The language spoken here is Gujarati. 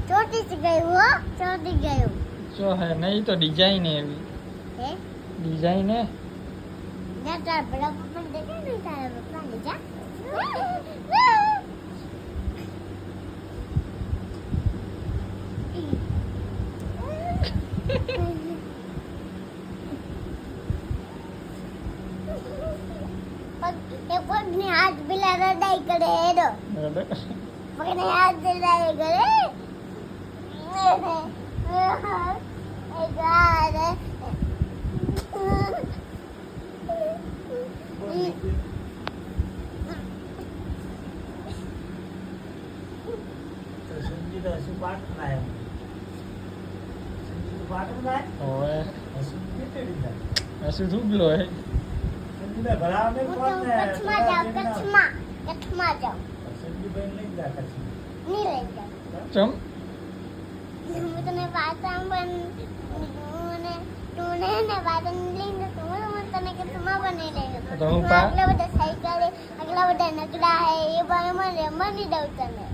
ચોટી ગયું હો, ચોટી ગયું. જો હે નહીં તો ડિઝાઇન એવી હે ડિઝાઇન હે ના તાર બડા પપ્પા દેખે ને તારા પપ્પા ને જા પગને હાથ પેલા રડાઈ કરે હેડો પગને હાથ રડાઈ કરે ઓએ એસું ધુબલો હે કચ્છમાં જાવ નહીં લઈ જાવ ચમ હું તને પાછા તું ને વાદન લઈને તું તને કે તુમા બની લઈને તો હું પા આગલા બધા સાયકલ આગલા બધા નગડા હે એ ભાઈ મને રમવાની દઉં તને